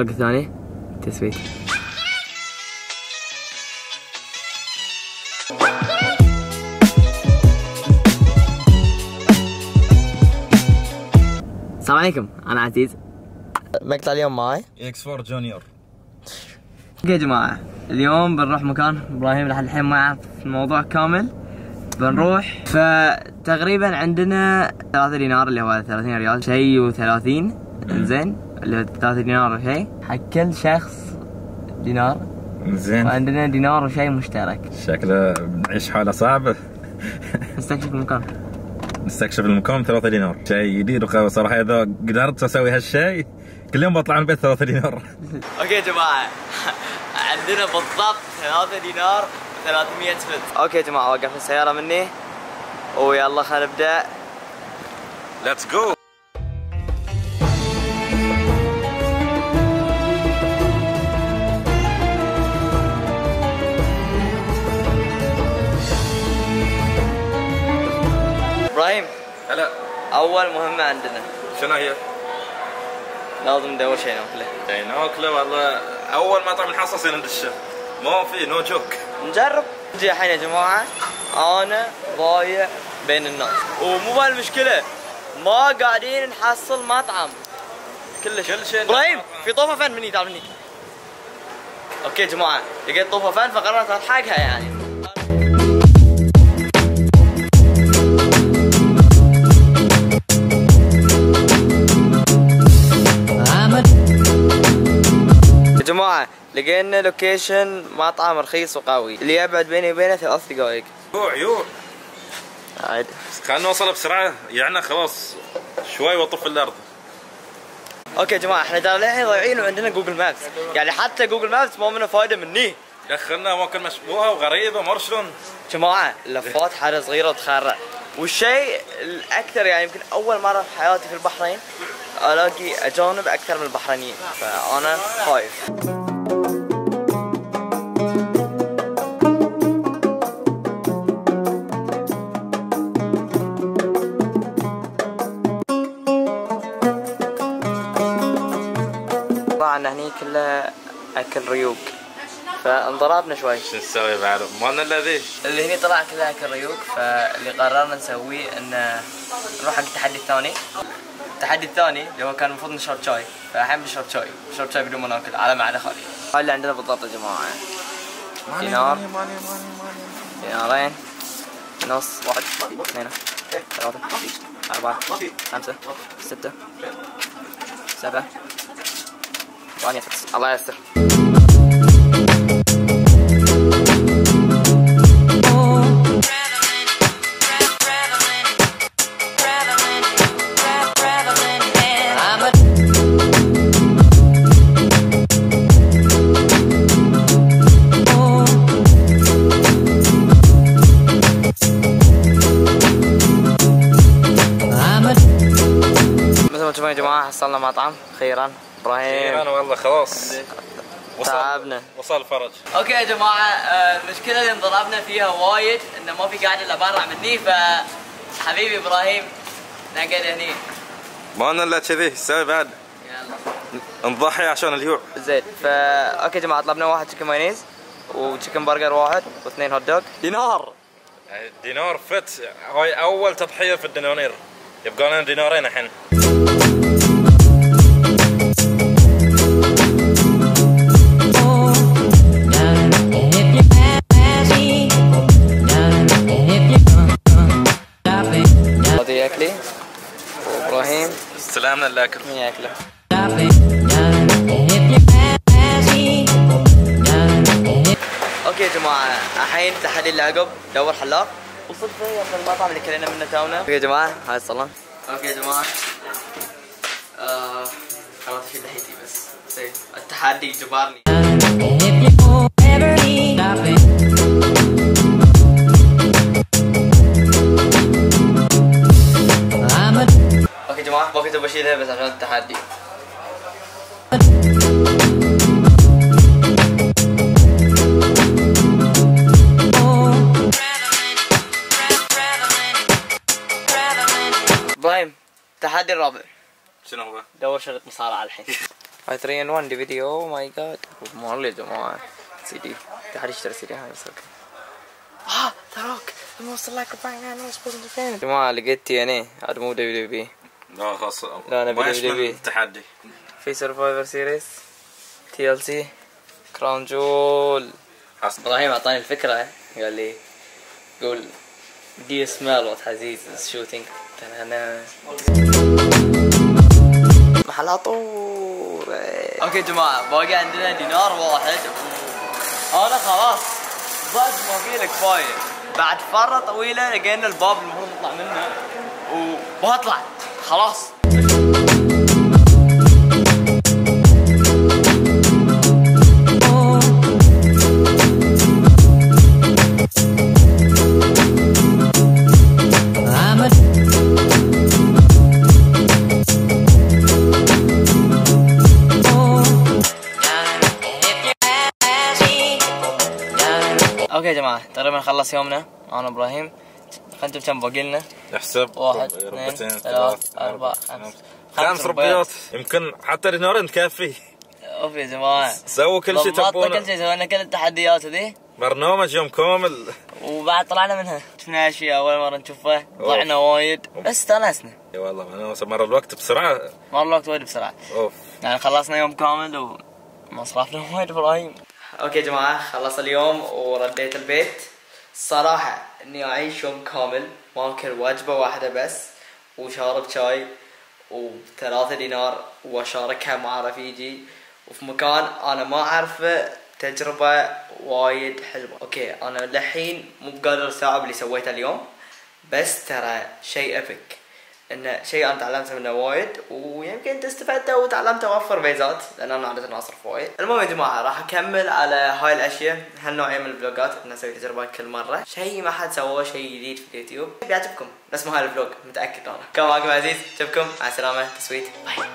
الفلوق الثاني تسويت. السلام عليكم، انا عزيز. مقطع اليوم معي اكس 4 جونيور. اوكي يا جماعه، اليوم بنروح مكان ابراهيم لحد الحين ما يعرف الموضوع كامل. بنروح فتقريبا عندنا 3 دينار اللي هو 30 ريال شيء و30. انزين اللي هو 3 دينار وشيء حق كل شخص دينار. زين. وعندنا دينار وشيء مشترك. شكله بنعيش حالة صعبة. نستكشف المكان. نستكشف المكان 3 دينار، شيء جديد وصراحة إذا قدرت أسوي هالشيء كل يوم بطلع من البيت 3 دينار. اوكي يا جماعة، عندنا بالضبط 3 دينار و300 فلس. اوكي يا جماعة، وقفنا السيارة مني ويلا خلينا نبدأ. ليتس جو. ابراهيم، هلا. أول مهمة عندنا شنو هي؟ لازم ندور شيء ناكله. شيء ناكله والله. أول ما طلع نحصص ندشه. ما في نو جوك. نجرب. نجي الحين يا جماعة، أنا ضايع بين الناس ومو بالمشكلة، ما قاعدين نحصل مطعم كلش. كل شيء. ابراهيم، في طوفة فن مني، تعال مني. اوكي يا جماعة، لقيت طوفة فن فقررت الحقها يعني. يا جماعة لقينا لوكيشن مطعم رخيص وقوي، اللي يبعد بيني وبينه 3 دقائق. يوع عادي. خلينا نوصل بسرعة، يعني خلاص شوي وطف الأرض. اوكي يا جماعة، احنا للحين ضايعين وعندنا جوجل مابس، يعني حتى جوجل مابس ما منه فايدة مني. دخلنا اماكن مشبوهة وغريبة ما شلون. جماعة لفات حاجة صغيرة تخرع، والشيء الأكثر يعني يمكن أول مرة في حياتي في البحرين ألاقي أجانب أكثر من البحرينيين، فأنا خايف. طبعا هني كله أكل ريوق، فانضربنا شوي. شو نسوي بعد؟ مالنا الذي اللي هني طلع كله اكل ريوق، فاللي قررنا نسويه انه نروح حق التحدي الثاني. التحدي الثاني اللي هو كان المفروض نشرب شاي، فالحين بنشرب شاي، نشرب شاي بدون ما ناكل على معده خالي. هاي اللي عندنا بالضبط يا جماعه. دينار، دينارين، نص، 1 2 3 4 5 6 7 8 فلس. الله يستر. يا جماعة حصلنا مطعم خيرا. ابراهيم انا والله خلاص تعبنا، وصل الفرج. اوكي يا جماعة، المشكلة اللي انضربنا فيها وايد انه ما في قاعدة الا برا مني، فحبيبي ابراهيم نقعد هني. ما لنا الا كذي، نسوي بعد؟ يلا نضحي عشان اليوع. زين. اوكي يا جماعة، طلبنا 1 تشيكن مايونيز وتشيكن برجر 1 و2 هوت دوغ. دينار. دينار فت، هاي اول تضحية في الدنانير، يبقى لنا دينارين الحين. هذه اكلي وابراهيم استلمنا الاكل. مين ياكله؟ اوكي يا جماعة، الحين التحدي اللي عقب دور حلاق. وصلت في المطعم اللي كلينا منه تونا. اوكي يا جماعة، هاي الصالون. اوكي يا جماعة، خلاص اشيل لحيتي بس. التحدي جبرني. اوكي يا جماعة، بوقت بشيلها بس عشان التحدي. ابراهيم، التحدي الرابع. شنو هو؟ دور شريط مصارعة الحين. هاي 3 in 1 دي فيديو. اوه ماي جاد مال يا جماعة. سي دي حد يشتري سي دي هاي بس اوكي. تراك الموصل لك فين يا جماعة لقيت تي ان اي. هذا مو دبليو بي. لا خلاص. لا انا دبليو بي التحدي. في سرفايفر سيريس تي ال سي كراون جول. ابراهيم اعطاني الفكرة قال لي قول do you smell what Aziz is shooting. محلاطور. اوكي جماعة باقي عندنا دينار واحد. انا خلاص ضد ما في لك فاير. بعد فرة طويلة لقينا الباب المفروض نطلع منه وبطلع خلاص. اوكي يا جماعة تقريبا خلص يومنا. انا ابراهيم خلينا نشوف كم باقي لنا. احسب 1 2 3 4 5 ربيات. يمكن حتى دينارين تكفي. اوف يا جماعة سووا كل شيء تبونه. كل شيء سوينا كل التحديات هذي. برنامج يوم كامل. وبعد طلعنا منها شفنا اشياء اول مرة نشوفها. طلعنا وايد بس استانسنا. اي والله انا مر الوقت بسرعة. مر الوقت وايد بسرعة. اوف يعني خلصنا يوم كامل وما صرفنا وايد ابراهيم. اوكي يا جماعة خلص اليوم ورديت البيت. الصراحة اني اعيش يوم كامل ماكل وجبة واحدة بس وشارب شاي و3 دينار واشاركها مع رفيجي وفي مكان انا ما اعرفه. تجربة وايد حلوة. اوكي انا للحين مو بقادر استوعب اللي سويته اليوم بس ترى شيء ابك. انه شيء انا تعلمته منه وايد ويمكن انت استفدته وتعلمت اوفر بيزات لان انا عادة اصرف وايد. المهم يا جماعة راح اكمل على هاي الاشياء هالنوعية من الفلوجات. اني اسوي تجربة كل مرة شيء ما حد سواه شيء جديد في اليوتيوب. بيعجبكم نفس ما هاي الفلوج متأكد. انا كان معكم عزيز اشوفكم مع السلامة. تسويت باي.